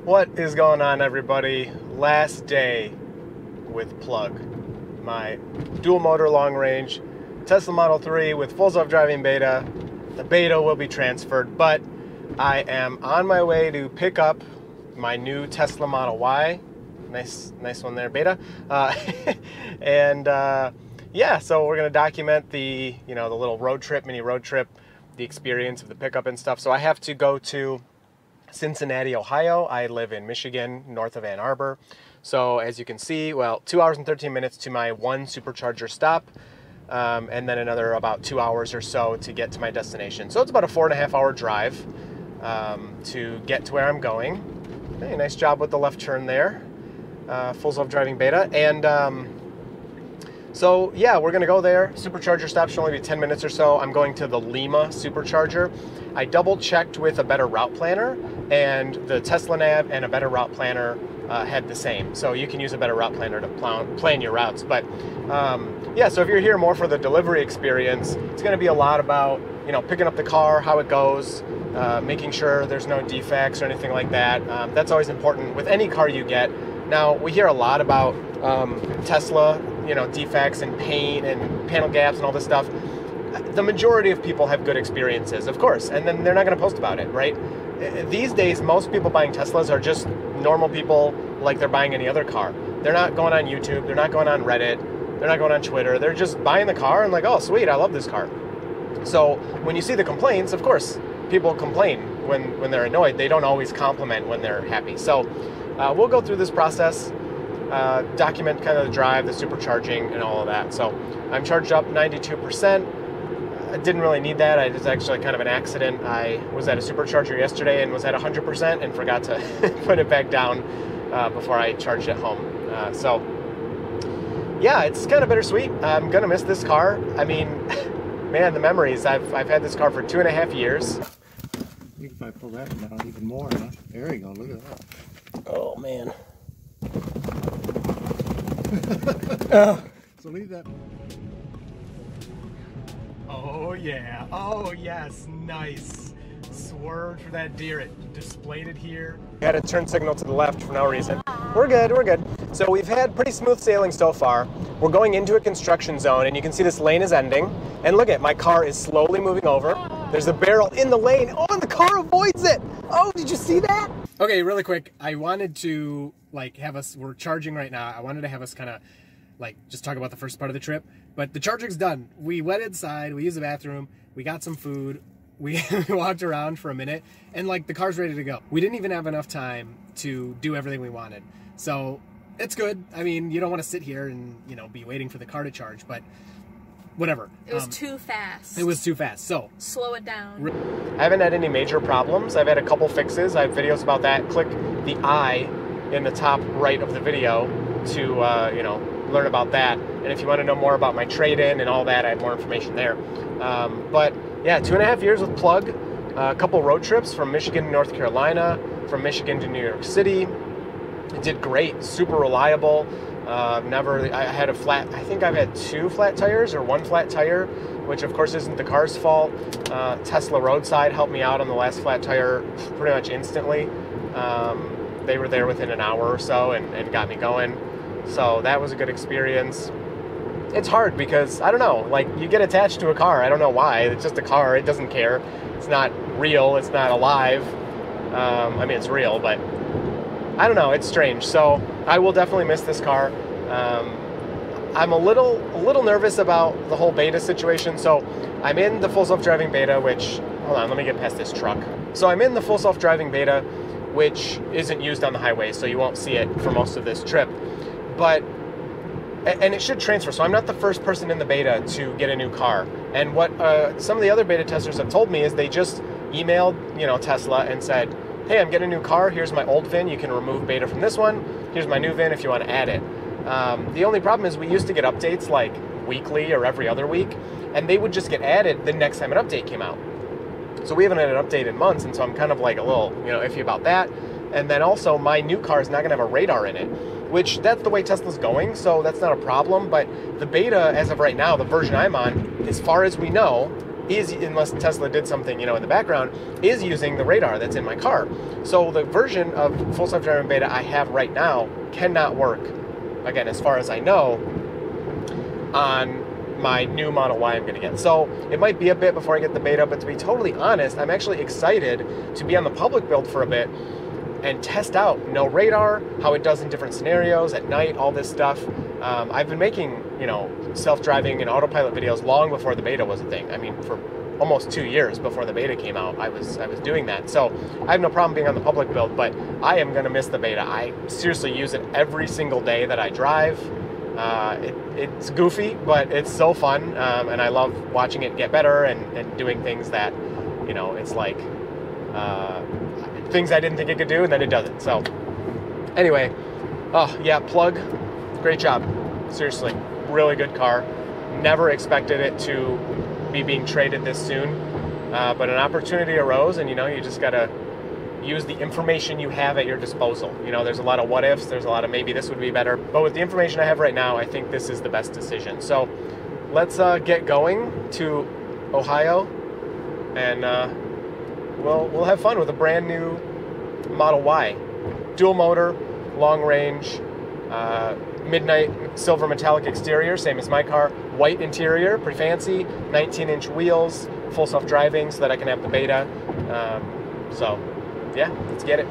What is going on, everybody? Last day with Plug, my dual motor long range Tesla Model 3 with full self-driving beta. The beta will be transferred, but I am on my way to pick up my new Tesla Model Y. Nice one there, beta. Yeah, so we're gonna document the little mini road trip, the experience of the pickup and stuff. So I have to go to Cincinnati, Ohio. I live in Michigan, north of Ann Arbor. So as you can see, 2 hours and 13 minutes to my one Supercharger stop, and then another about 2 hours or so to get to my destination. So it's about a 4.5 hour drive to get to where I'm going. Hey, nice job with the left turn there. Full self-driving beta. And so yeah, we're gonna go there. Supercharger stop should only be 10 minutes or so. I'm going to the Lima Supercharger. I double checked with a better route planner, and the Tesla Nav and a better route planner had the same. So you can use a better route planner to plan your routes. But yeah, so if you're here more for the delivery experience, it's gonna be a lot about picking up the car, how it goes, making sure there's no defects or anything like that. That's always important with any car you get. Now, we hear a lot about Tesla, defects and paint and panel gaps and all this stuff. The majority of people have good experiences, of course, and then they're not going to post about it, right? These days, most people buying Teslas are just normal people like they're buying any other car. They're not going on YouTube, they're not going on Reddit, they're not going on Twitter, they're just buying the car and like, oh, sweet, I love this car. So when you see the complaints, of course, people complain when they're annoyed. They don't always compliment when they're happy. So we'll go through this process, document kind of the drive, the supercharging, and all of that. So I'm charged up 92%. I didn't really need that. It was actually kind of an accident. I was at a supercharger yesterday and was at 100% and forgot to put it back down before I charged it home. So yeah, it's kind of bittersweet. I'm gonna miss this car. I mean, man, the memories. I've had this car for 2.5 years. If I pull that down even more, huh? There you go, look at that. Oh, man. So leave that. Oh, yeah. Oh, yes. Nice. Swerved for that deer. It displayed it here. Had a turn signal to the left for no reason. We're good, we're good. So we've had pretty smooth sailing so far. We're going into a construction zone, and you can see this lane is ending. And look at, my car is slowly moving over. There's a barrel in the lane. Oh, and the car avoids it. Oh, did you see that? Okay, really quick. I wanted to have us, we're charging right now. I wanted to have us kind of just talk about the first part of the trip, but the charging's done. We went inside, we used the bathroom, we got some food, we walked around for a minute, and the car's ready to go. We didn't even have enough time to do everything we wanted. So it's good. I mean, you don't want to sit here and, be waiting for the car to charge, but whatever. It was too fast. It was too fast, so. Slow it down. I haven't had any major problems. I've had a couple fixes. I have videos about that. Click the I in the top right of the video to, learn about that. And if you want to know more about my trade-in and all that, I have more information there. But yeah, 2.5 years with Plug. A couple road trips from Michigan to North Carolina, from Michigan to New York City. It did great, super reliable. I had a flat, I think I've had 2 flat tires or 1 flat tire, which of course isn't the car's fault. Tesla Roadside helped me out on the last flat tire pretty much instantly. They were there within an hour or so and got me going. So that was a good experience. It's hard because, I don't know, you get attached to a car. I don't know why. It's just a car. It doesn't care. It's not real. It's not alive. I mean, it's real, but I don't know. It's strange. So I will definitely miss this car. I'm a little nervous about the whole beta situation. So I'm in the full self-driving beta, which, hold on, let me get past this truck. So I'm in the full self-driving beta, which isn't used on the highway, so you won't see it for most of this trip. And it should transfer, so I'm not the first person in the beta to get a new car. And what some of the other beta testers have told me is they just emailed, Tesla and said, hey, I'm getting a new car, here's my old VIN, you can remove beta from this one, here's my new VIN if you want to add it. The only problem is we used to get updates weekly or every other week, and they would just get added the next time an update came out. So we haven't had an update in months, and so I'm kind of a little, iffy about that. And then also my new car is not going to have a radar in it, which that's the way Tesla's going, so that's not a problem. But the beta, as of right now, the version I'm on, as far as we know, is, unless Tesla did something, you know, in the background, is using the radar that's in my car. So the version of full self-driving beta I have right now cannot work, again, as far as I know, on my new Model Y I'm going to get. So it might be a bit before I get the beta, but to be totally honest, I'm actually excited to be on the public build for a bit and test out no radar, how it does in different scenarios, at night, all this stuff. I've been making, you know, self-driving and autopilot videos long before the beta was a thing. I mean, for almost 2 years before the beta came out, I was doing that. So I have no problem being on the public build, but I am going to miss the beta. I seriously use it every single day that I drive. It's goofy, but it's so fun, and I love watching it get better and doing things that, you know, it's like things I didn't think it could do, and then it does it. So anyway, oh yeah, Plug, great job. Seriously, really good car. Never expected it to be being traded this soon, but an opportunity arose, and you know, you just gotta use the information you have at your disposal. You know, there's a lot of what ifs, there's a lot of maybe this would be better, but with the information I have right now, I think this is the best decision. So let's get going to Ohio, and we'll have fun with a brand new Model Y. Dual motor, long range, midnight silver metallic exterior, same as my car, white interior, pretty fancy, 19-inch wheels, full self-driving so that I can have the beta. So yeah, let's get it.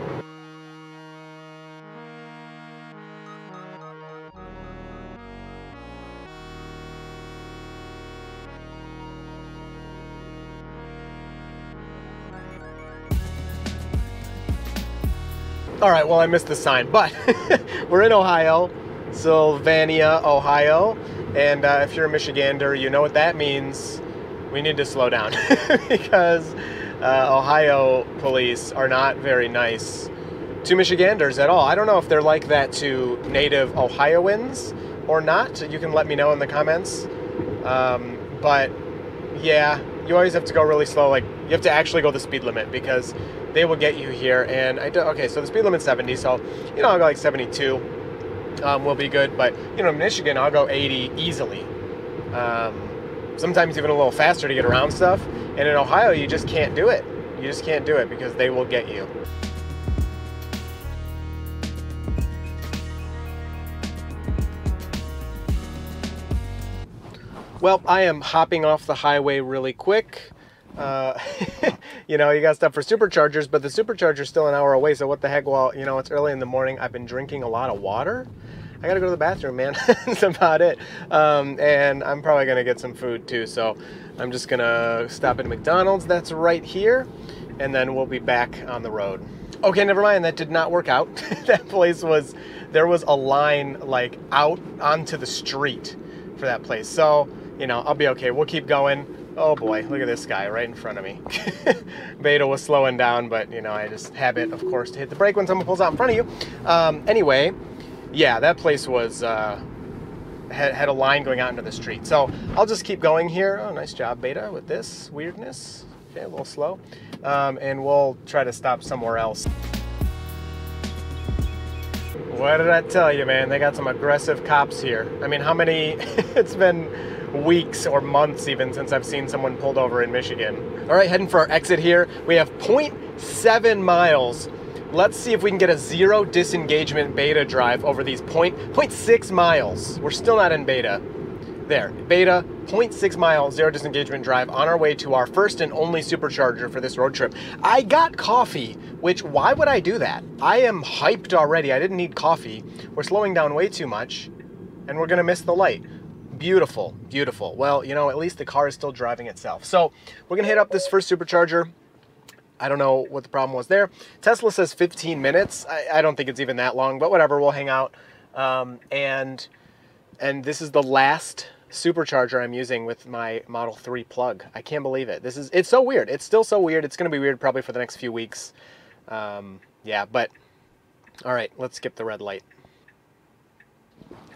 All right, well, I missed the sign, but we're in Ohio, Sylvania, Ohio, and if you're a Michigander, you know what that means. We need to slow down because Ohio police are not very nice to Michiganders at all. I don't know if they're like that to native Ohioans or not. You can let me know in the comments. But yeah, you always have to go really slow. Like, you have to actually go the speed limit because they will get you here. And okay, so the speed limit's 70, so, you know, I'll go like 72. Will be good. But, you know, in Michigan, I'll go 80 easily. Sometimes even a little faster to get around stuff. And in Ohio, you just can't do it. You just can't do it because they will get you. Well, I am hopping off the highway really quick. You know, you got stuff for superchargers, but the supercharger's still an hour away, so what the heck? Well, you know, it's early in the morning. I've been drinking a lot of water. I gotta go to the bathroom, man. That's about it. And I'm probably gonna get some food too, so I'm just gonna stop at McDonald's that's right here, and then we'll be back on the road. Okay, never mind, that did not work out. That place was, there was a line like out onto the street for that place. So, you know, I'll be okay. We'll keep going. Oh boy, look at this guy right in front of me. Beta was slowing down, but you know, I just habit, of course, to hit the brake when someone pulls out in front of you. Anyway, yeah, that place was, had a line going out into the street. So I'll just keep going here. Oh, nice job, Beta, with this weirdness. Okay, a little slow. And we'll try to stop somewhere else. What did I tell you, man? They got some aggressive cops here. I mean, how many, it's been weeks or months even since I've seen someone pulled over in Michigan. All right, heading for our exit here. We have 0.7 miles. Let's see if we can get a zero disengagement beta drive over these 0.6 miles. We're still not in beta. There, beta, 0.6 mile, zero disengagement drive on our way to our first and only supercharger for this road trip. I got coffee, which, why would I do that? I am hyped already. I didn't need coffee. We're slowing down way too much, and we're gonna miss the light. Beautiful, beautiful. Well, you know, at least the car is still driving itself. So we're gonna hit up this first supercharger. I don't know what the problem was there. Tesla says 15 minutes. I don't think it's even that long, but whatever, we'll hang out. And this is the last supercharger I'm using with my Model 3 Plug. I can't believe it. It's so weird. It's still so weird. It's gonna be weird probably for the next few weeks. Yeah, but all right, let's skip the red light.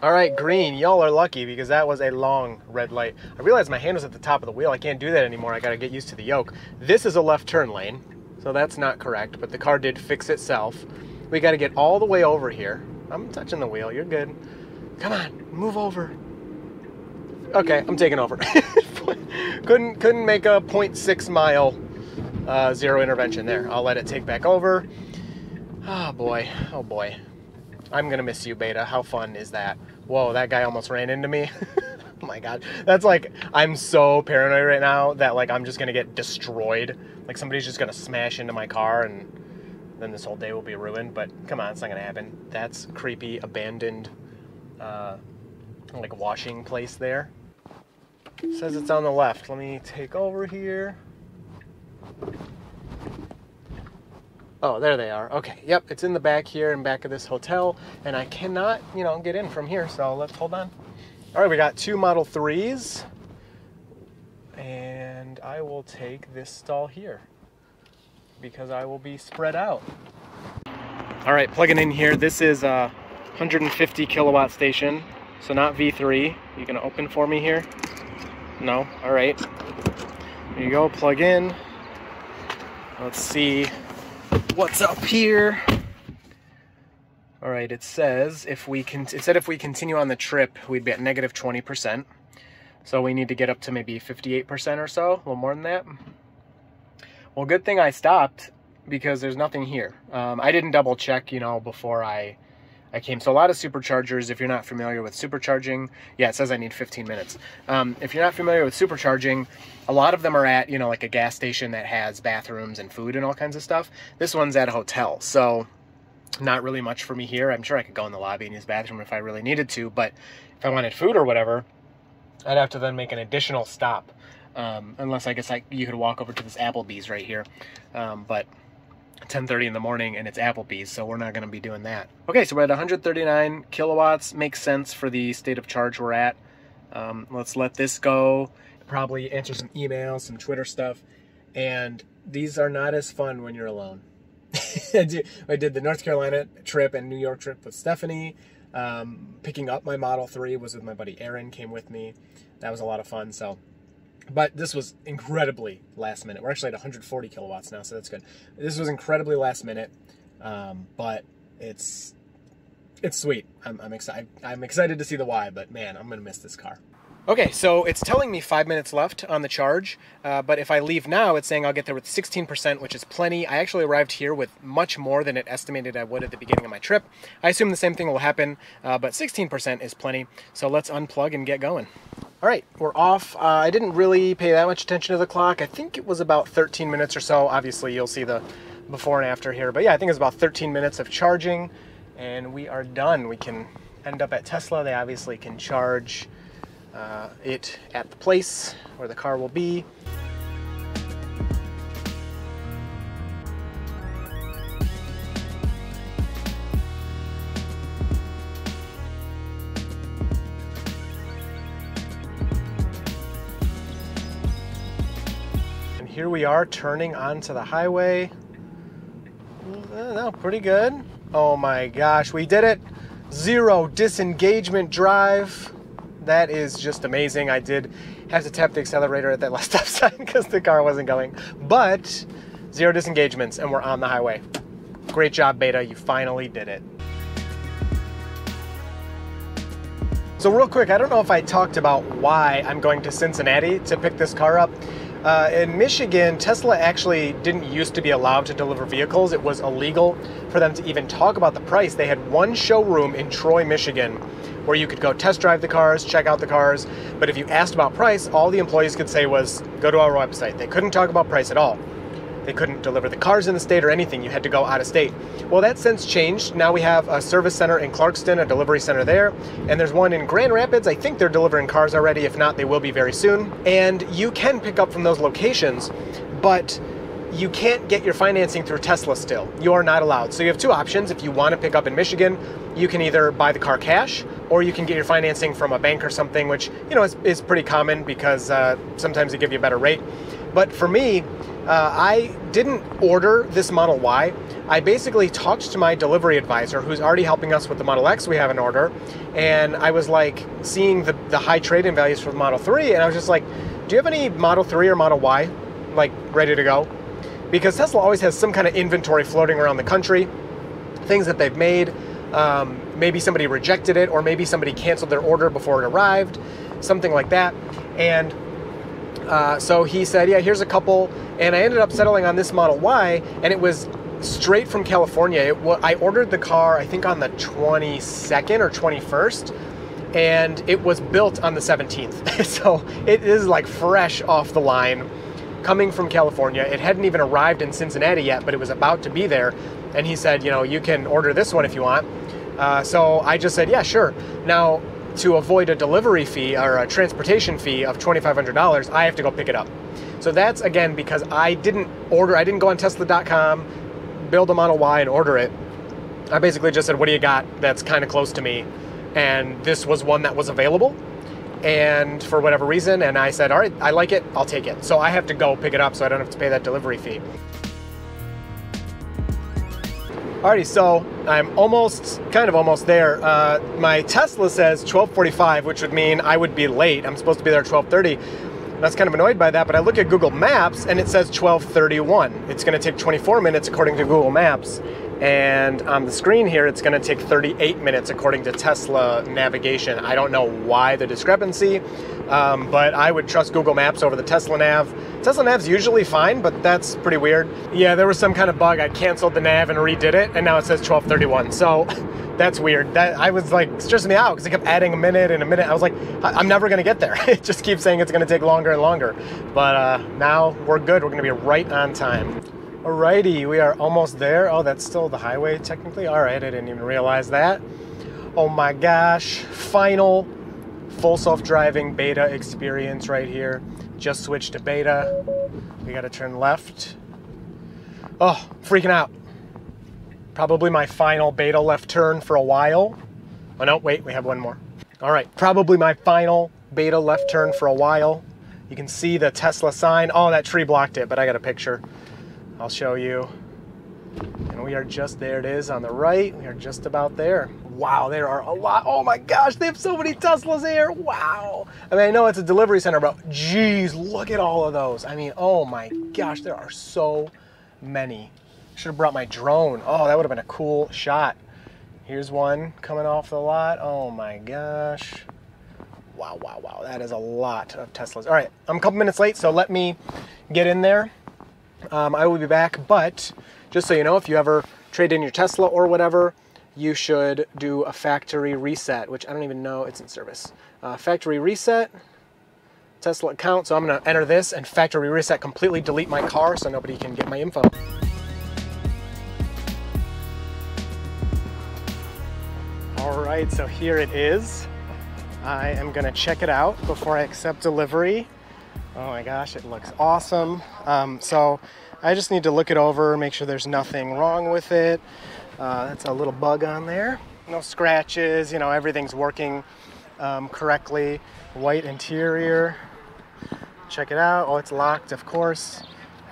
All right, green, y'all are lucky because that was a long red light. I realized my hand was at the top of the wheel. I can't do that anymore. I gotta get used to the yoke. This is a left turn lane, so that's not correct, but the car did fix itself. We gotta get all the way over here. I'm touching the wheel, you're good. Come on, move over. Okay, I'm taking over. couldn't make a 0.6 mile zero intervention there. I'll let it take back over. Oh boy, oh boy. I'm gonna miss you, Beta. How fun is that? Whoa, that guy almost ran into me. Oh my god. That's like, I'm so paranoid right now that like I'm just gonna get destroyed. Like somebody's just gonna smash into my car and then this whole day will be ruined. But come on, it's not gonna happen. That's creepy, abandoned, like washing place there. It says it's on the left. Let me take over here. Oh, there they are. Okay, yep, it's in the back here, in back of this hotel, and I cannot, you know, get in from here, so let's hold on. All right, we got 2 Model 3s, and I will take this stall here because I will be spread out. All right, plugging in here. This is a 150 kilowatt station, so not V3. You gonna open for me here? No? All right. There you go, plug in. Let's see what's up here. All right, it says if we continue on the trip, we'd be at negative 20%. So we need to get up to maybe 58% or so, a little more than that. Well, good thing I stopped because there's nothing here. I didn't double check, you know, before I came. So a lot of superchargers, if you're not familiar with supercharging, yeah, it says I need 15 minutes. If you're not familiar with supercharging, a lot of them are at, you know, like a gas station that has bathrooms and food and all kinds of stuff. This one's at a hotel, so not really much for me here. I'm sure I could go in the lobby and use the bathroom if I really needed to, but if I wanted food or whatever, I'd have to then make an additional stop. Unless I guess you could walk over to this Applebee's right here. But 10:30 in the morning and it's Applebee's, so we're not going to be doing that. Okay, so we're at 139 kilowatts. Makes sense for the state of charge we're at. Let's let this go. Probably answer some emails, some Twitter stuff. And these are not as fun when you're alone. I did the North Carolina trip and New York trip with Stephanie. Picking up my Model 3 was with my buddy Aaron, came with me. That was a lot of fun. So, but this was incredibly last minute. We're actually at 140 kilowatts now, so that's good. This was incredibly last minute, but it's sweet. I'm excited. I'm excited to see the why, but man, I'm gonna miss this car. Okay, so it's telling me 5 minutes left on the charge, but if I leave now, it's saying I'll get there with 16%, which is plenty. I actually arrived here with much more than it estimated I would at the beginning of my trip. I assume the same thing will happen, but 16% is plenty. So let's unplug and get going. All right, we're off. I didn't really pay that much attention to the clock. I think it was about 13 minutes or so. Obviously, you'll see the before and after here. But yeah, I think it's about 13 minutes of charging, and we are done. We can end up at Tesla. They obviously can charge it at the place where the car will be. And here we are turning onto the highway. No, pretty good. Oh my gosh, we did it. 0 disengagement drive. That is just amazing. I did have to tap the accelerator at that last stop sign because the car wasn't going. But 0 disengagements and we're on the highway. Great job, Beta. You finally did it. So real quick, I don't know if I talked about why I'm going to Cincinnati to pick this car up. In Michigan, Tesla actually didn't used to be allowed to deliver vehicles. It was illegal for them to even talk about the price. They had one showroom in Troy, Michigan, where you could go test drive the cars, check out the cars. But if you asked about price, all the employees could say was, go to our website. They couldn't talk about price at all. They couldn't deliver the cars in the state or anything. You had to go out of state. Well, that's since changed. Now we have a service center in Clarkston, a delivery center there, and there's one in Grand Rapids. I think they're delivering cars already. If not, they will be very soon. And you can pick up from those locations, but you can't get your financing through Tesla still. You are not allowed. So you have 2 options. If you want to pick up in Michigan, you can either buy the car cash, or you can get your financing from a bank or something, which, you know, is pretty common because sometimes they give you a better rate. But for me, I didn't order this Model Y. I basically talked to my delivery advisor, who's already helping us with the Model X we have an order, and I was like seeing the high trade-in values for the Model 3, and I was just like, do you have any Model 3 or Model Y, like, ready to go? Because Tesla always has some kind of inventory floating around the country, things that they've made. Maybe somebody rejected it, or maybe somebody canceled their order before it arrived, something like that. And So he said, yeah, here's a couple, and I ended up settling on this Model Y, and it was straight from California. I ordered the car, I think on the 22nd or 21st, and it was built on the 17th. So it is like fresh off the line, coming from California. It hadn't even arrived in Cincinnati yet, but it was about to be there. And he said, you know, you can order this one if you want. So I just said, yeah, sure. Now, to avoid a delivery fee or a transportation fee of $2,500, I have to go pick it up. So that's, again, because I didn't go on Tesla.com, build a Model Y and order it. I basically just said, what do you got that's kind of close to me? And this was one that was available, and for whatever reason, and I said, all right, I like it, I'll take it. So I have to go pick it up so I don't have to pay that delivery fee. Alrighty, so I'm kind of almost there. My Tesla says 12:45, which would mean I would be late. I'm supposed to be there at 12:30. I was kind of annoyed by that, but I look at Google Maps and it says 12:31. It's gonna take 24 minutes according to Google Maps. And on the screen here, it's gonna take 38 minutes according to Tesla navigation. I don't know why the discrepancy, but I would trust Google Maps over the Tesla nav. Tesla nav's usually fine, but that's pretty weird. Yeah, there was some kind of bug. I canceled the nav and redid it, and now it says 12:31. So that's weird. I was like stressing me out because it kept adding a minute and a minute. I was like, I'm never gonna get there. It just keeps saying it's gonna take longer and longer. But now we're good. We're gonna be right on time. Alrighty, we are almost there. Oh, that's still the highway technically. All right, I didn't even realize that. Oh my gosh, final full self-driving beta experience right here. Just switched to beta. We gotta turn left. Oh, freaking out. Probably my final beta left turn for a while. Oh no, wait, we have one more. All right, probably my final beta left turn for a while. You can see the Tesla sign. Oh, that tree blocked it, but I got a picture. I'll show you. And we are just, there it is on the right. We are just about there. Wow, there are a lot. Oh my gosh, they have so many Teslas here. Wow. I mean, I know it's a delivery center, but geez, look at all of those. I mean, oh my gosh, there are so many. Should have brought my drone. Oh, that would have been a cool shot. Here's one coming off the lot. Oh my gosh. Wow, wow, wow. That is a lot of Teslas. All right, I'm a couple minutes late, so let me get in there. I will be back, but just so you know, if you ever trade in your Tesla or whatever, you should do a factory reset, which I don't even know it's in service. Factory reset, Tesla account. So I'm gonna enter this and factory reset, completely delete my car so nobody can get my info. All right, so here it is. I am gonna check it out before I accept delivery. Oh my gosh, it looks awesome. So I just need to look it over, make sure there's nothing wrong with it. That's a little bug on there. No scratches, you know, everything's working correctly. White interior. Check it out. Oh, it's locked, of course.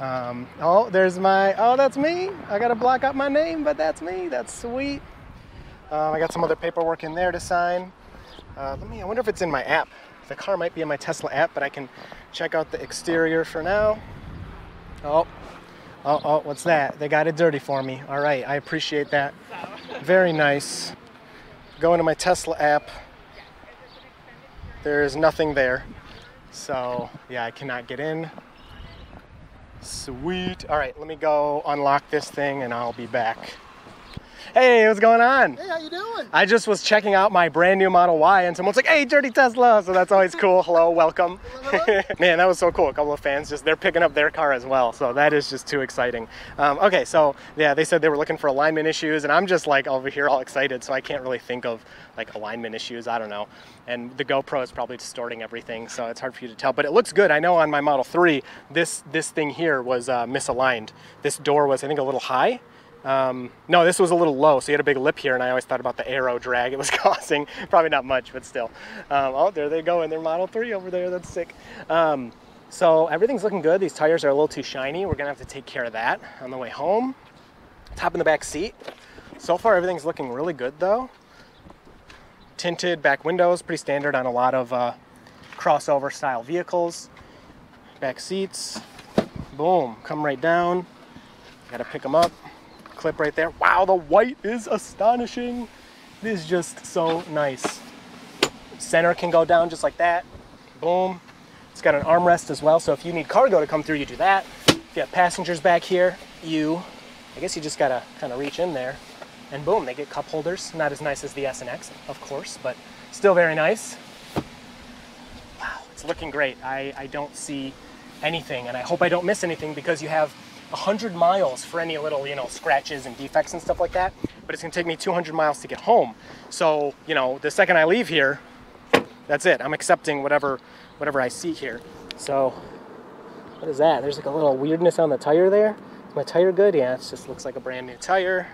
Oh, there's my, oh, that's me. I gotta block out my name, but that's me. That's sweet. I got some other paperwork in there to sign. I wonder if it's in my app. The car might be in my Tesla app, but I can check out the exterior for now. Oh, what's that? They got it dirty for me. All right, I appreciate that. Very nice. Go into my Tesla app. There's nothing there. So, yeah, I cannot get in. Sweet. All right, let me go unlock this thing and I'll be back. Hey, what's going on? Hey, how you doing? I just was checking out my brand new Model Y and someone's like, hey, dirty Tesla. So that's always cool. Hello, welcome. Man, that was so cool. A couple of fans, they're picking up their car as well. So that is just too exciting. Okay, so yeah, they said they were looking for alignment issues and I'm just like over here all excited. So I can't really think of like alignment issues. I don't know. And the GoPro is probably distorting everything. So it's hard for you to tell, but it looks good. I know on my Model 3, this thing here was misaligned. This door was, I think, a little high. No, this was a little low, so you had a big lip here, and I always thought about the aero drag it was causing. Probably not much, but still. Oh, there they go in their Model 3 over there. That's sick. So everything's looking good. These tires are a little too shiny. We're gonna have to take care of that on the way home. Top in the back seat. So far, everything's looking really good, though. Tinted back windows, pretty standard on a lot of crossover style vehicles. Back seats, boom, come right down. Gotta pick them up. Clip right there. Wow, the white is astonishing. It is just so nice. Center can go down just like that. Boom. It's got an armrest as well, so if you need cargo to come through, you do that. If you have passengers back here, I guess you just gotta kind of reach in there, and boom, they get cup holders. Not as nice as the S and X, of course, but still very nice. Wow, it's looking great. I don't see anything, and I hope I don't miss anything, because you have 100 miles for any little, scratches and defects and stuff like that, but it's gonna take me 200 miles to get home. So, the second I leave here, that's it. I'm accepting whatever I see here. So, what is that? There's like a little weirdness on the tire there. Is my tire good? Yeah, it just looks like a brand new tire.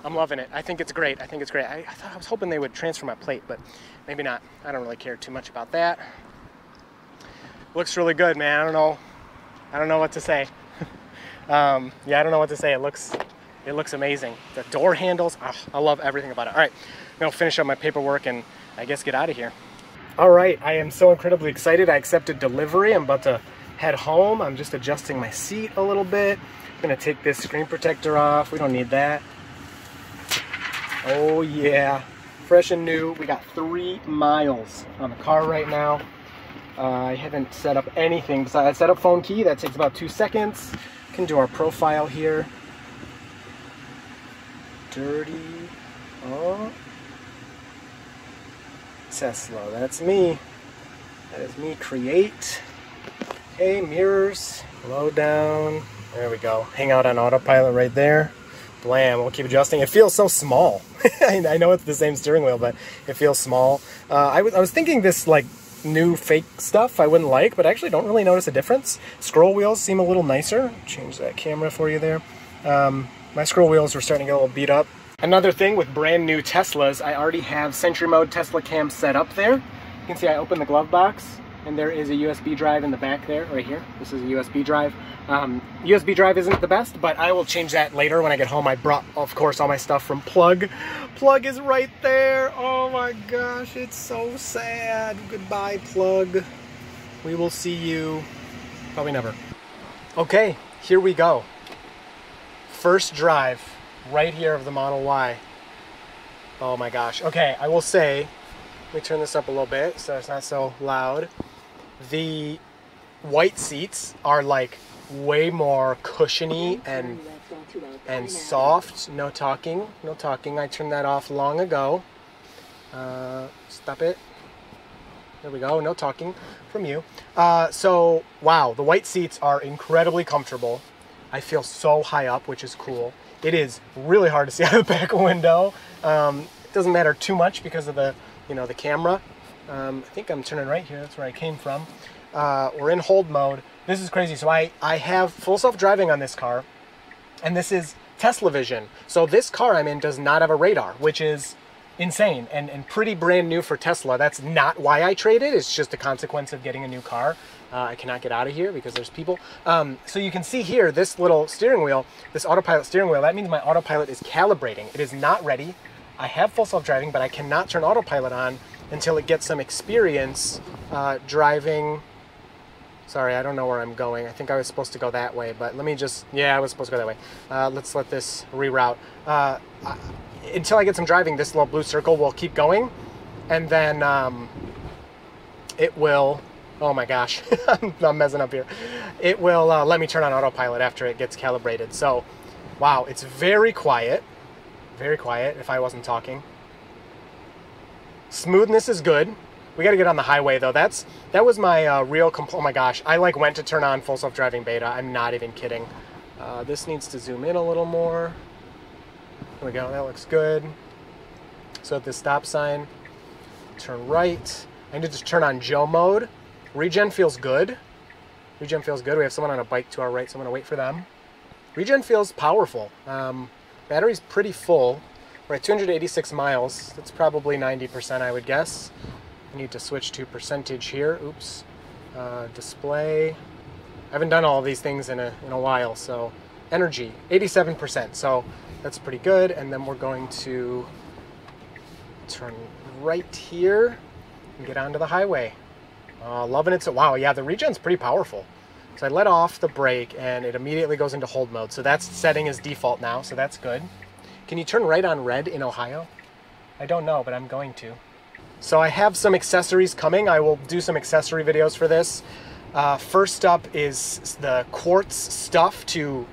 I'm loving it. I think it's great. I was hoping they would transfer my plate, but maybe not. I don't really care too much about that. Looks really good, man. I don't know what to say. Yeah, I don't know what to say. It looks amazing. The door handles, I love everything about it. All right, I'm gonna finish up my paperwork and I guess get out of here. All right, I am so incredibly excited. I accepted delivery. I'm about to head home. I'm just adjusting my seat a little bit. I'm gonna take this screen protector off. We don't need that. Oh yeah, fresh and new. We got 3 miles on the car right now. I haven't set up anything besides I set up phone key. That takes about 2 seconds. Can do our profile here. Dirty. Oh. Tesla, that's me. That is me. Create. Hey, mirrors. Low down. There we go. Hang out on autopilot right there. Blam. We'll keep adjusting. It feels so small. I know it's the same steering wheel, but it feels small. I was thinking this like new fake stuff I wouldn't like, but I actually don't really notice a difference. Scroll wheels seem a little nicer. Change that camera for you there. My scroll wheels were starting to get a little beat up. Another thing with brand new Teslas, I already have Sentry Mode Tesla Cam set up there. You can see I opened the glove box, and there is a USB drive in the back there, right here. This is a USB drive. USB drive isn't the best, but I will change that later when I get home. I brought, of course, all my stuff from Plug. Plug is right there. Oh my gosh, it's so sad. Goodbye, Plug. We will see you probably never. Okay, here we go. First drive right here of the Model Y. Oh my gosh. Okay, I will say, let me turn this up a little bit so it's not so loud. The white seats are like way more cushiony and soft. No talking, no talking. I turned that off long ago. Stop it. There we go. No talking from you. So, wow, the white seats are incredibly comfortable. I feel so high up, which is cool. It is really hard to see out of the back window. It doesn't matter too much because of the, the camera. I think I'm turning right here. That's where I came from. We're in hold mode. This is crazy. So I have full self-driving on this car, and this is Tesla Vision. So this car I'm in does not have a radar, which is insane and pretty brand new for Tesla. That's not why I traded. It's just a consequence of getting a new car. I cannot get out of here because there's people. So you can see here, this little steering wheel, this Autopilot steering wheel, that means my Autopilot is calibrating. It is not ready. I have full self-driving, but I cannot turn Autopilot on until it gets some experience driving. Sorry, I don't know where I'm going. I think I was supposed to go that way, but let me just, yeah, I was supposed to go that way. Let's let this reroute. Until I get some driving, this little blue circle will keep going, and then it will, oh my gosh, I'm messing up here. It will let me turn on autopilot after it gets calibrated. So, wow, it's very quiet if I wasn't talking. Smoothness is good. We got to get on the highway though. That was my real oh my gosh, I like went to turn on full self-driving beta. I'm not even kidding. This needs to zoom in a little more. There we go, that looks good. So at this stop sign, turn right. I need to turn on Joe mode. Regen feels good. Regen feels good. We have someone on a bike to our right, so I'm gonna wait for them. Regen feels powerful. Battery's pretty full. We're at 286 miles. That's probably 90%, I would guess. I need to switch to percentage here. Oops. Display. I haven't done all of these things in a while, so energy, 87%. So that's pretty good. And then we're going to turn right here and get onto the highway. Loving it. So wow, yeah, the regen's pretty powerful. So I let off the brake and it immediately goes into hold mode. So that's setting as default now, so that's good. Can you turn right on red in Ohio? I don't know, but I'm going to. So I have some accessories coming. I will do some accessory videos for this. First up is the quartz stuff to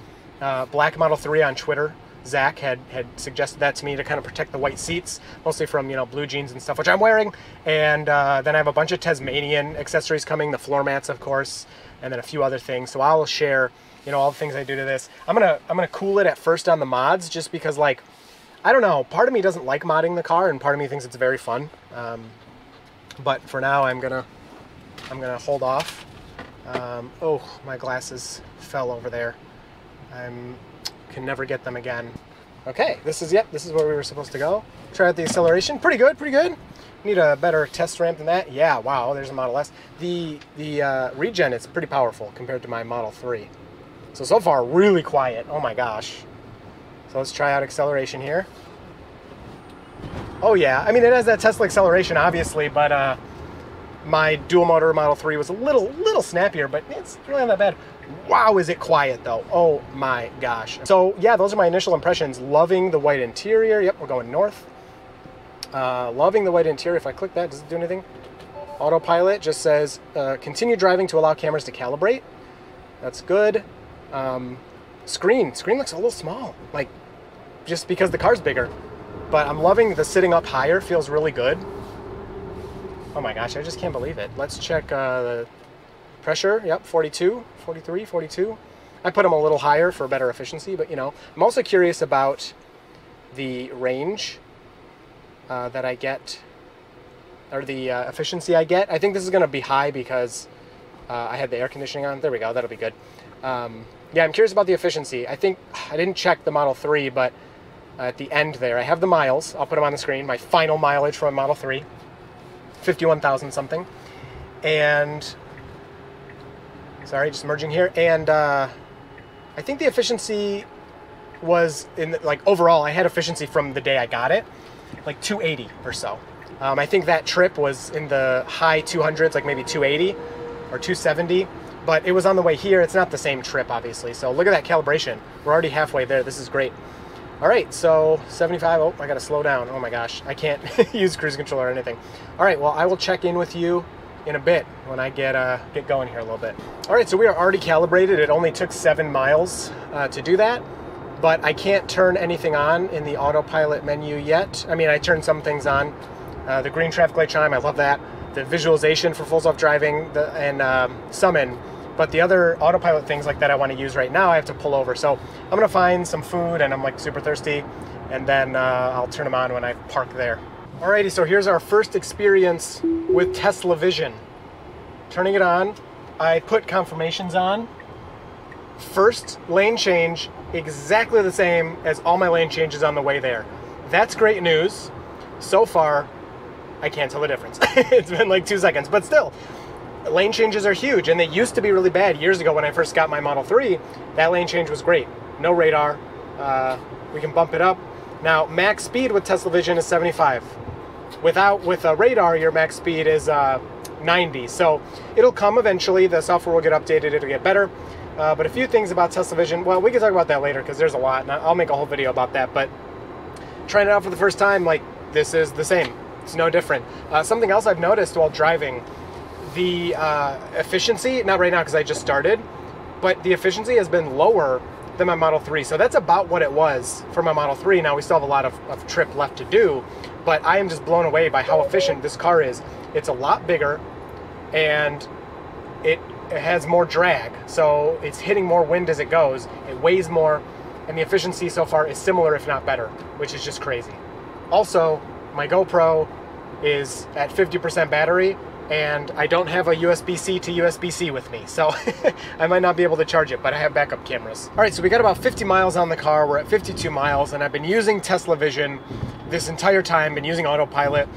Black Model 3 on Twitter. Zach had suggested that to me to kind of protect the white seats, mostly from, you know, blue jeans and stuff, which I'm wearing. And then I have a bunch of Tasmanian accessories coming, the floor mats, of course, and then a few other things. So I'll share, you know, all the things I do to this. I'm gonna cool it at first on the mods, just because, like, I don't know, part of me doesn't like modding the car, and part of me thinks it's very fun. But for now, I'm gonna hold off. Oh, my glasses fell over there. Can never get them again. Okay, this is where we were supposed to go. Try out the acceleration. Pretty good, pretty good. Need a better test ramp than that. Yeah, wow, there's a Model S. The regen is pretty powerful compared to my Model 3. So far, really quiet. Oh my gosh. So let's try out acceleration here. Oh yeah, I mean, it has that Tesla acceleration, obviously, but my dual motor Model 3 was a little snappier, but it's really not that bad. Wow, is it quiet though. Oh my gosh. So yeah, those are my initial impressions. Loving the white interior. Yep, we're going north. Loving the white interior. If I click that, does it do anything? Autopilot just says, continue driving to allow cameras to calibrate. That's good. Screen looks a little small, like just because the car's bigger. But I'm loving the sitting up higher, feels really good. Oh my gosh, I just can't believe it. Let's check the pressure. Yep, 42, 43, 42. I put them a little higher for better efficiency, but you know. I'm also curious about the range that I get, or the efficiency I get. I think this is gonna be high because I had the air conditioning on. There we go, that'll be good. Yeah, I'm curious about the efficiency. I think, I didn't check the Model 3, but at the end there, I have the miles. I'll put them on the screen. My final mileage from Model 3, 51,000 something. And, sorry, just merging here. And I think the efficiency was, like overall, I had efficiency from the day I got it, like 280 or so. I think that trip was in the high 200s, like maybe 280 or 270. But it was on the way here. It's not the same trip, obviously. So look at that calibration. We're already halfway there. This is great. All right, so 75. Oh, I got to slow down. Oh my gosh, I can't use cruise control or anything. All right, well, I will check in with you in a bit when I get going here a little bit. All right, so we are already calibrated. It only took 7 miles to do that, but I can't turn anything on in the autopilot menu yet. I mean, I turned some things on. The green traffic light chime, I love that. The visualization for full self-driving, and summon. But the other autopilot things like that I want to use right now, I have to pull over. So I'm going to find some food, and I'm like super thirsty, and then I'll turn them on when I park there. Alrighty, so here's our first experience with Tesla Vision. Turning it on, I put confirmations on. First lane change, exactly the same as all my lane changes on the way there. That's great news. So far, I can't tell the difference. It's been like 2 seconds, but still. Lane changes are huge, and they used to be really bad years ago when I first got my Model 3. That lane change was great. No radar. We can bump it up. Now, max speed with Tesla Vision is 75. With a radar, your max speed is 90. So it'll come eventually. The software will get updated. It'll get better. But a few things about Tesla Vision. Well, we can talk about that later because there's a lot, and I'll make a whole video about that. But trying it out for the first time, like, this is the same. It's no different. Something else I've noticed while driving, the efficiency, not right now because I just started, but the efficiency has been lower than my Model 3. So that's about what it was for my Model 3. Now we still have a lot of trip left to do, but I am just blown away by how efficient this car is. It's a lot bigger, and it has more drag. So it's hitting more wind as it goes. It weighs more, and the efficiency so far is similar, if not better, which is just crazy. Also, my GoPro is at 50% battery, and I don't have a USB-C to USB-C with me, so I might not be able to charge it, but I have backup cameras. All right, so we got about 50 miles on the car. We're at 52 miles, and I've been using Tesla Vision this entire time, been using Autopilot,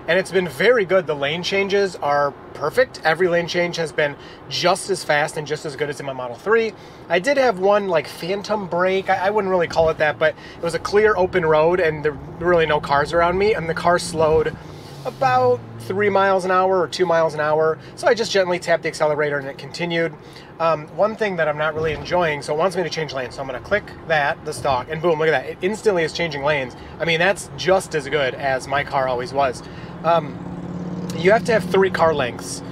and it's been very good. The lane changes are perfect. Every lane change has been just as fast and just as good as in my Model 3. I did have one like phantom brake. I wouldn't really call it that, but it was a clear open road, and there were really no cars around me, and the car slowed about 3 miles an hour or 2 miles an hour. So I just gently tapped the accelerator and it continued. One thing that I'm not really enjoying, so it wants me to change lanes. So I'm gonna click that, the stalk, and boom, look at that. It instantly is changing lanes. I mean, that's just as good as my car always was. you have to have 3 car lengths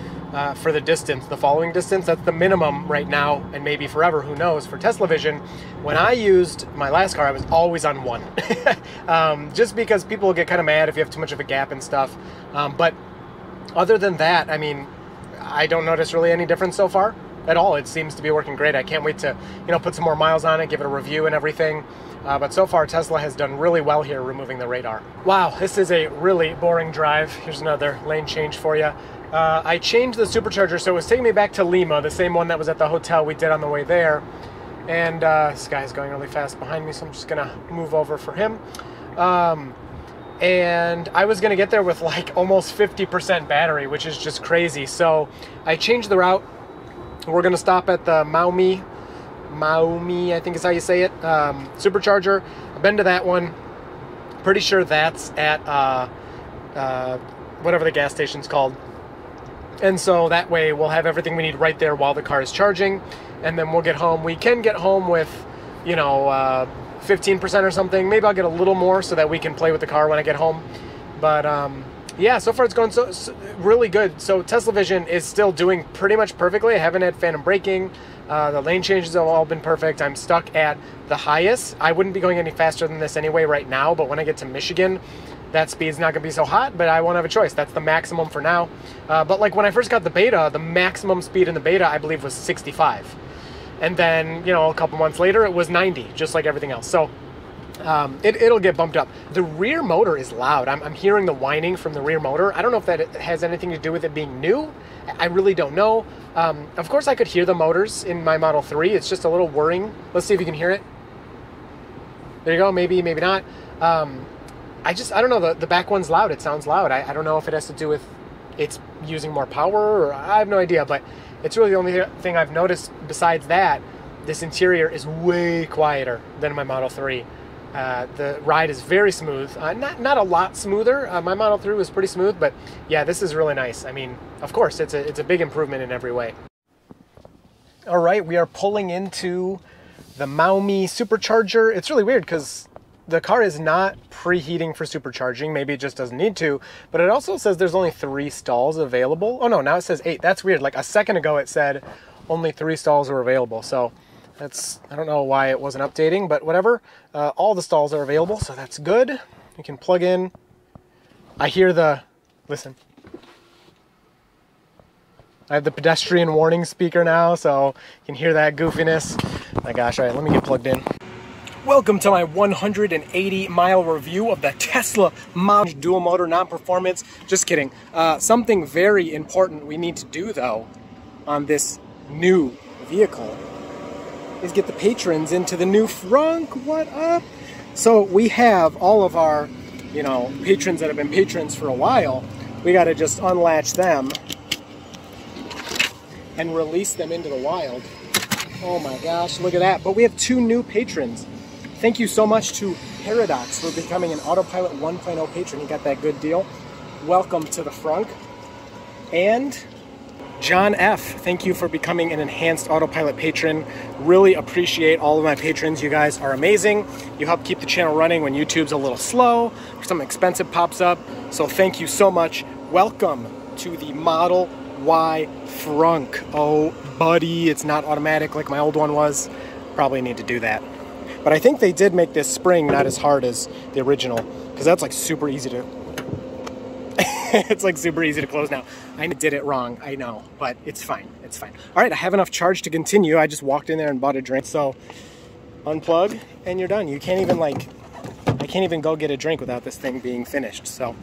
for the distance, the following distance. That's the minimum right now, and maybe forever, who knows, for Tesla Vision. When I used my last car, I was always on 1. Just because people get kind of mad if you have too much of a gap and stuff. But other than that, I mean, I don't notice really any difference so far at all. It seems to be working great. I can't wait to, put some more miles on it, give it a review and everything. But so far, Tesla has done really well here removing the radar. Wow, this is a really boring drive. Here's another lane change for you. I changed the supercharger, so it was taking me back to Lima, the same one that was at the hotel we did on the way there. And this guy's going really fast behind me, so I'm just gonna move over for him. And I was gonna get there with like almost 50% battery, which is just crazy. So I changed the route. We're gonna stop at the Maumee, I think is how you say it, Supercharger. I've been to that one. Pretty sure that's at whatever the gas station's called. And so that way we'll have everything we need right there while the car is charging, and then we'll get home. We can get home with, 15% or something. Maybe I'll get a little more so that we can play with the car when I get home. But yeah, so far it's going so really good. So Tesla Vision is still doing pretty much perfectly. I haven't had phantom braking. The lane changes have all been perfect. I'm stuck at the highest. I wouldn't be going any faster than this anyway right now, but when I get to Michigan, that speed's not gonna be so hot, but I won't have a choice. That's the maximum for now. But like when I first got the beta, the maximum speed in the beta, I believe, was 65. And then, a couple months later, it was 90, just like everything else. So it'll get bumped up. The rear motor is loud. I'm hearing the whining from the rear motor. I don't know if that has anything to do with it being new. I really don't know. Of course, I could hear the motors in my Model 3. It's just a little whirring. Let's see if you can hear it. There you go. Maybe, maybe not. I don't know. The back one's loud. It sounds loud. I don't know if it has to do with it's using more power, or I have no idea, but it's really the only thing I've noticed. Besides that, this interior is way quieter than my Model 3. The ride is very smooth. Not a lot smoother. My Model 3 was pretty smooth, but yeah, this is really nice. I mean, of course, it's a big improvement in every way. All right, we are pulling into the Maumee Supercharger. It's really weird because the car is not preheating for supercharging. Maybe it just doesn't need to, but it also says there's only 3 stalls available. Oh no, now it says 8. That's weird. Like a second ago it said only 3 stalls are available. So I don't know why it wasn't updating, but whatever. All the stalls are available, so that's good. You can plug in. I hear listen. I have the pedestrian warning speaker now, so you can hear that goofiness. My gosh, all right, let me get plugged in. Welcome to my 180-mile review of the Tesla Model dual motor non-performance. Just kidding. Something very important we need to do, though, on this new vehicle is get the patrons into the new frunk. What up? So we have all of our, patrons that have been patrons for a while. We got to just unlatch them and release them into the wild. Oh my gosh, look at that. But we have 2 new patrons. Thank you so much to Paradox for becoming an Autopilot 1.0 patron. You got that good deal. Welcome to the frunk. And John F., thank you for becoming an enhanced Autopilot patron. Really appreciate all of my patrons. You guys are amazing. You help keep the channel running when YouTube's a little slow or something expensive pops up. So thank you so much. Welcome to the Model Y frunk. Oh, buddy, it's not automatic like my old one was. Probably need to do that. But I think they did make this spring not as hard as the original, because that's like super easy to... it's like super easy to close now. I did it wrong, I know, but it's fine, it's fine. All right, I have enough charge to continue. I just walked in there and bought a drink, so unplug and you're done. You can't even I can't even go get a drink without this thing being finished. So,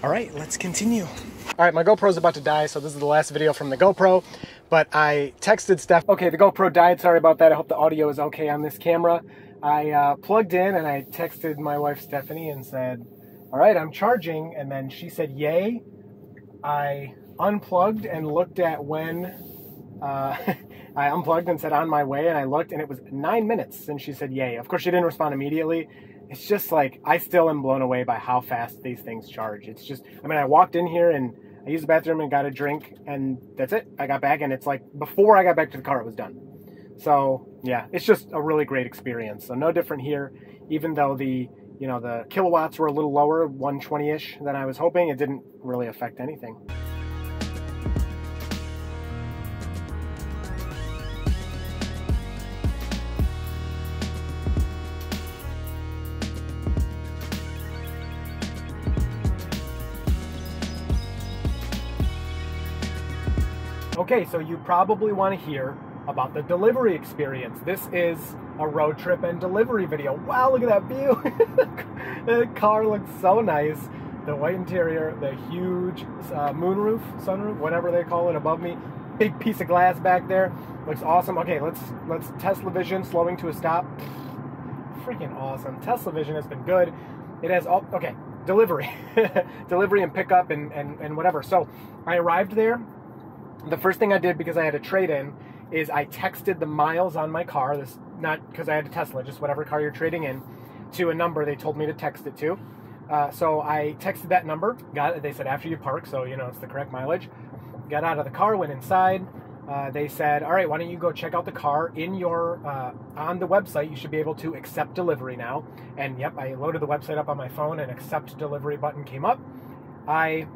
all right, let's continue. All right, my GoPro's about to die, so this is the last video from the GoPro, but I texted Steph. Okay, the GoPro died, sorry about that. I hope the audio is okay on this camera. I plugged in and I texted my wife Stephanie and said, all right, I'm charging, and then she said, yay. I unplugged and looked at when, I unplugged and said on my way, and I looked and it was 9 minutes and she said, yay. Of course, she didn't respond immediately. It's just like, I still am blown away by how fast these things charge. It's just, I mean, I walked in here and I used the bathroom and got a drink, and that's it. I got back and it's like, before I got back to the car, it was done. So yeah, it's just a really great experience. So no different here, even though the you know, the kilowatts were a little lower, 120-ish than I was hoping. It didn't really affect anything. Okay, so you probably want to hear about the delivery experience. This is a road trip and delivery video. Wow, look at that view. The car looks so nice. The white interior, the huge moonroof, sunroof, whatever they call it above me. Big piece of glass back there. Looks awesome. Okay, let's Tesla Vision slowing to a stop. Freaking awesome. Tesla Vision has been good. It has all, okay, delivery. Delivery and pickup and whatever. So I arrived there. The first thing I did, because I had a trade-in, is I texted the miles on my car, this not because I had a Tesla, just whatever car you're trading in, to a number they told me to text it to. So I texted that number, got it, they said after you park, so you know it's the correct mileage. Got out of the car, went inside. They said, all right, why don't you go check out the car in your, on the website, you should be able to accept delivery now. And yep, I loaded the website up on my phone and accept delivery button came up. I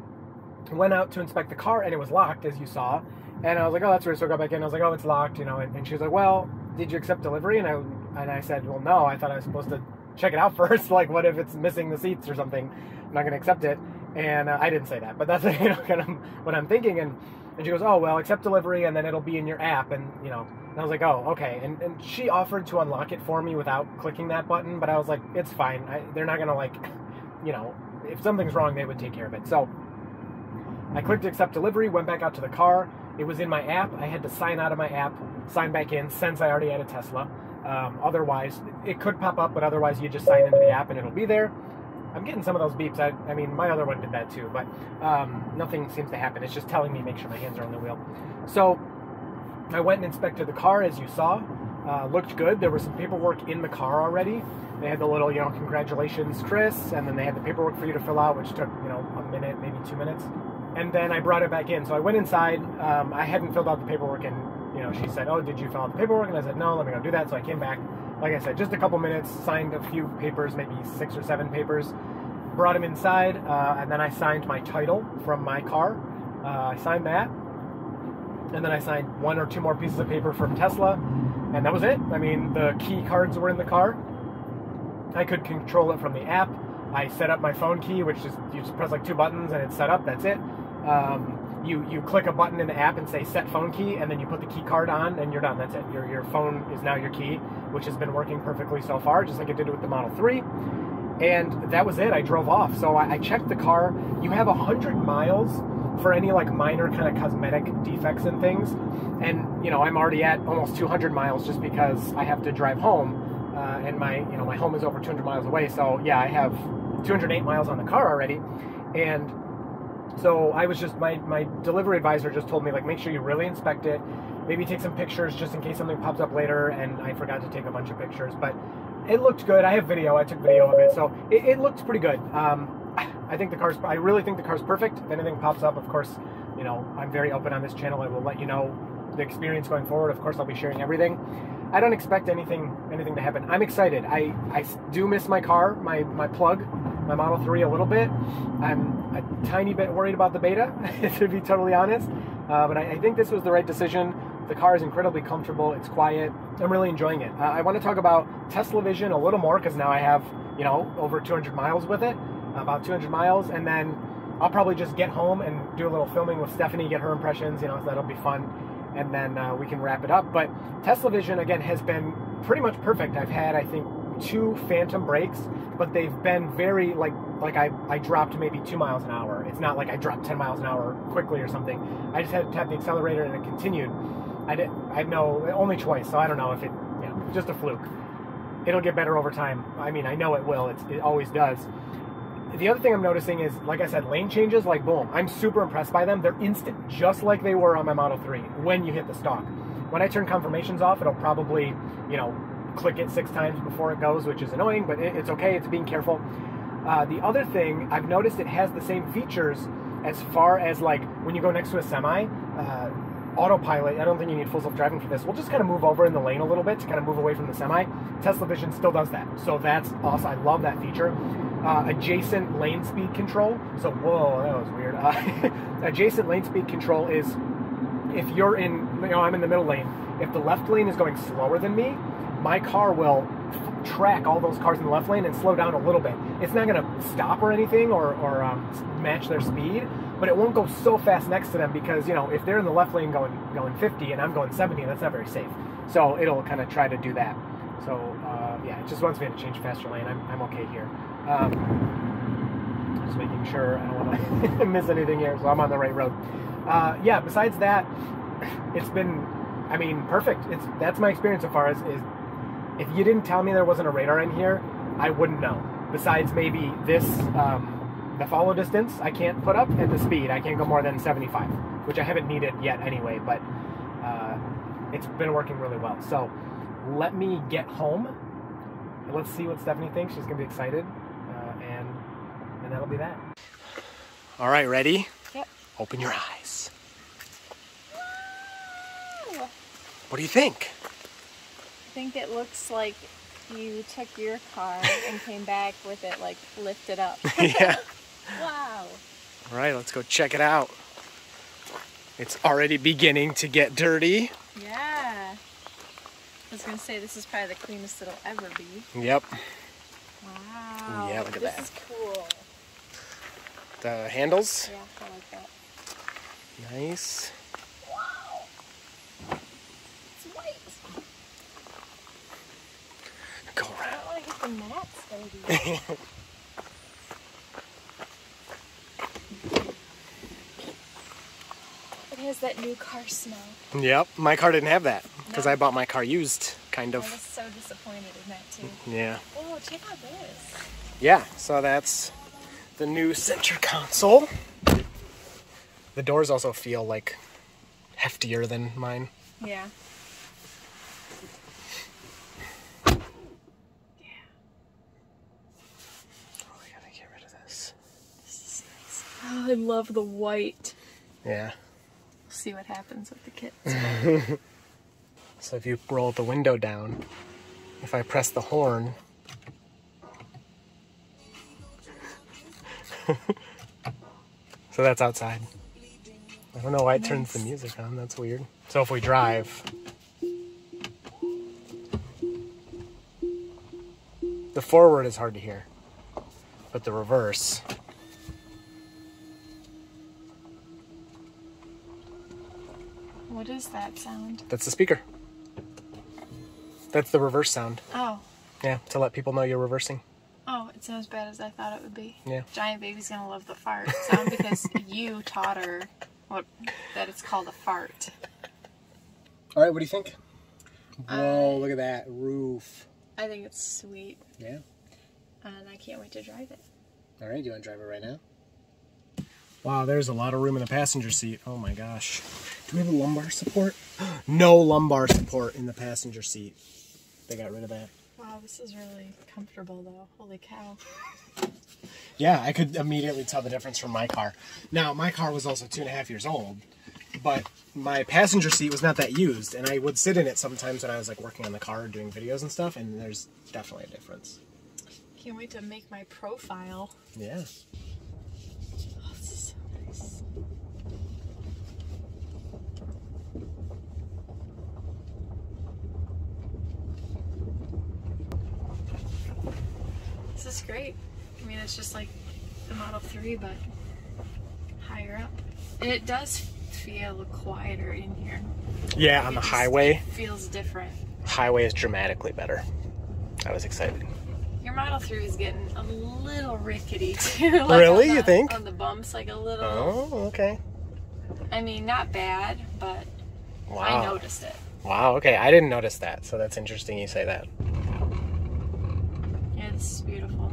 went out to inspect the car and it was locked, as you saw. And I was like, oh, that's weird. So I got back in. I was like, oh, it's locked, you know. And she was like, well, did you accept delivery? And I said, well, no. I thought I was supposed to check it out first. Like, what if it's missing the seats or something? I'm not going to accept it. And I didn't say that, but that's you know kind of what I'm thinking. And she goes, oh, well, accept delivery, and then it'll be in your app. And you know, and I was like, oh, okay. And she offered to unlock it for me without clicking that button, but I was like, it's fine. They're not going to like, you know, if something's wrong, they would take care of it. So I clicked accept delivery, went back out to the car. It was in my app. I had to sign out of my app, sign back in, since I already had a Tesla. Otherwise, it could pop up, but otherwise you just sign into the app and it'll be there. I'm getting some of those beeps. I mean, my other one did that too, but nothing seems to happen. It's just telling me make sure my hands are on the wheel. So I went and inspected the car, as you saw. Looked good. There was some paperwork in the car already. They had the little, you know, congratulations, Chris, and then they had the paperwork for you to fill out, which took, you know, a minute, maybe 2 minutes. And then I brought it back in. So I went inside. I hadn't filled out the paperwork, and you know, she said, "Oh, did you fill out the paperwork?" And I said, "No, let me go do that." So I came back. Like I said, just a couple minutes. Signed a few papers, maybe 6 or 7 papers. Brought them inside, and then I signed my title from my car. I signed that, and then I signed 1 or 2 more pieces of paper from Tesla, and that was it. I mean, the key cards were in the car. I could control it from the app. I set up my phone key, which is you just press like 2 buttons and it's set up. That's it. You click a button in the app and say set phone key, and then you put the key card on and you're done. That's it. Your phone is now your key, which has been working perfectly so far, just like it did with the Model 3. And that was it. I drove off. So I checked the car. You have 100 miles for any like minor kind of cosmetic defects and things. And, you know, I'm already at almost 200 miles just because I have to drive home. And my home is over 200 miles away. So yeah, I have 208 miles on the car already. And so I was just, my delivery advisor just told me, like, make sure you really inspect it. Maybe take some pictures just in case something pops up later. And I forgot to take a bunch of pictures, but it looked good. I have video. I took video of it. So it looked pretty good. I really think the car's perfect. If anything pops up, of course, you know, I'm very open on this channel. I will let you know the experience going forward. Of course, I'll be sharing everything. I don't expect anything to happen. I'm excited. I do miss my car, my plug, my Model 3 a little bit. I'm a tiny bit worried about the beta, to be totally honest. But I think this was the right decision. The car is incredibly comfortable. It's quiet. I'm really enjoying it. I want to talk about Tesla Vision a little more because now I have, you know, over 200 miles with it, about 200 miles. And then I'll probably just get home and do a little filming with Stephanie, get her impressions, you know, so that'll be fun. And then we can wrap it up. But Tesla Vision, again, has been pretty much perfect. I've had, I think, 2 phantom brakes, but they've been very, like I dropped maybe 2 miles an hour. It's not like I dropped 10 miles an hour quickly or something. I just had to tap the accelerator and it continued. I had no only choice, so I don't know if it, you know, just a fluke. It'll get better over time. I mean, I know it will. It always does. The other thing I'm noticing is, like I said, lane changes, like boom. I'm super impressed by them. They're instant, just like they were on my Model 3 when you hit the stalk. When I turn confirmations off, it'll probably, you know, click it 6 times before it goes, which is annoying, but it's okay. It's being careful. The other thing, I've noticed it has the same features as far as like when you go next to a semi. Autopilot, I don't think you need full self-driving for this. We'll just kind of move over in the lane a little bit to kind of move away from the semi. Tesla Vision still does that, so that's awesome. I love that feature. Adjacent lane speed control. So, whoa, that was weird. Adjacent lane speed control is if you're in, I'm in the middle lane. If the left lane is going slower than me, my car will track all those cars in the left lane and slow down a little bit. It's not going to stop or anything or match their speed, but it won't go so fast next to them because, if they're in the left lane going 50 and I'm going 70, that's not very safe. So it'll kind of try to do that. So yeah, it just wants me to change faster lane. I'm okay here. Just making sure I don't want to miss anything here, so I'm on the right road. Yeah, besides that, it's been, perfect. That's my experience so far is if you didn't tell me there wasn't a radar in here, I wouldn't know. Besides maybe this, the follow distance I can't put up, and the speed. I can't go more than 75, which I haven't needed yet anyway, but it's been working really well. So let me get home, and let's see what Stephanie thinks. She's going to be excited, and that'll be that. All right, ready? Yep. Open your eyes. Wow. What do you think? I think it looks like you took your car and came back with it like lifted up. Yeah. Wow. All right, let's go check it out. It's already beginning to get dirty. Yeah. I was going to say this is probably the cleanest it'll ever be. Yep. Wow. Yeah, look at that. This is cool. The handles. Yeah, I like that. Nice. Wow. It's white. Go I around. don't want to get the mats dirty. It has that new car smell. Yep, my car didn't have that because No. I bought my car used, kind I of. was so disappointed in that too. Yeah. Oh, check out this. Yeah, so that's the new center console. The doors also feel like heftier than mine. Yeah. Oh, I gotta get rid of this. This is nice. Oh, I love the white. Yeah. We'll see what happens with the kits. So if you roll the window down, if I press the horn, so that's outside. I don't know why it turns the music on, that's weird. So if we drive, the forward is hard to hear, but the reverse. What is that sound? That's the speaker. That's the reverse sound. Oh. Yeah, to let people know you're reversing. Oh, it's not as bad as I thought it would be. Yeah. Giant Baby's gonna love the fart sound because you taught her that it's called a fart. All right, what do you think? Whoa, look at that roof. I think it's sweet. Yeah. And I can't wait to drive it. All right, do you want to drive it right now? Wow, there's a lot of room in the passenger seat. Oh my gosh. Do we have a lumbar support? No lumbar support in the passenger seat. They got rid of that. Wow, this is really comfortable though. Holy cow. Yeah, I could immediately tell the difference from my car. Now, my car was also 2.5 years old, but my passenger seat was not that used, and I would sit in it sometimes when I was like working on the car or doing videos and stuff, and there's definitely a difference. Can't wait to make my profile. Yeah. Oh, this is so nice. This is great. I mean, it's just like the Model 3, but higher up. It does feel quieter in here. Yeah, on the highway. It feels different. Highway is dramatically better. I was excited. Your Model 3 is getting a little rickety too. Like Really? on You think? On the bumps, like a little. Oh, okay. I mean, not bad, but Wow. I noticed it. Wow, okay. I didn't notice that, so that's interesting you say that. Yeah, this is beautiful.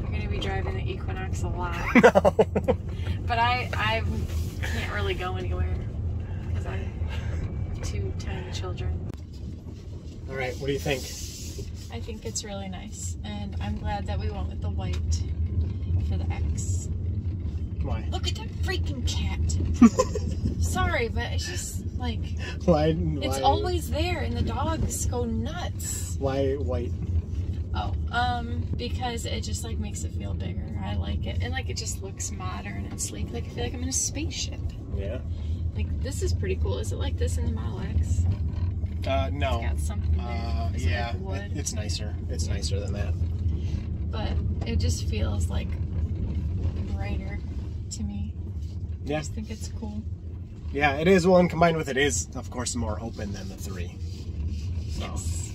You're going to be driving the Equinox a lot. No. But I can't really go anywhere because I have 2 tiny children. All right, what do you think? I think it's really nice, and I'm glad that we went with the white for the X. Why? Look at that freaking cat. Sorry, but it's just like Why? it's always there, and the dogs go nuts. Why white? Oh, because it just like makes it feel bigger. I like it, and like it just looks modern and sleek. Like I feel like I'm in a spaceship. Yeah. Like this is pretty cool. Is it like this in the Model X? No. It's got something there. Is it like wood? It's nicer. It's nicer than that. But it just feels like brighter to me. Yeah. I just think it's cool. Yeah, it is. Well, and combined with it is, of course, more open than the 3. So. Yes.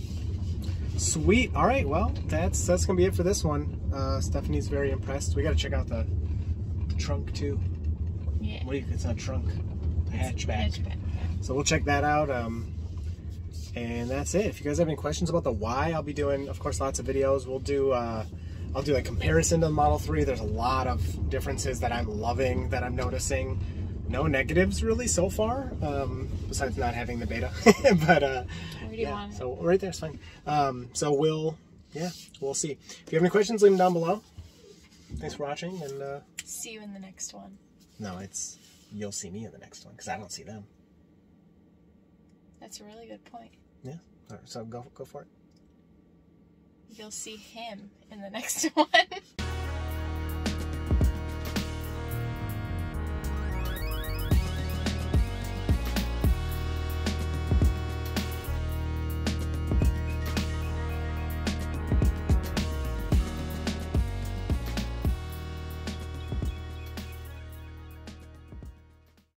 Sweet. All right. Well, that's gonna be it for this one. Stephanie's very impressed. We got to check out the trunk too. Yeah. What do you? It's not a trunk. A hatchback. Hatchback. So we'll check that out. And that's it. If you guys have any questions about the Y, I'll be doing, of course, lots of videos. We'll do. I'll do a comparison to the Model 3. There's a lot of differences that I'm loving, that I'm noticing. No negatives really so far, besides not having the beta. But Where do you want it? so right there is fine. So we'll see. If you have any questions, leave them down below. Thanks for watching, and See you in the next one. no, you'll see me in the next one because I don't see them. That's a really good point. Yeah. All right, so go for it. You'll see him in the next one.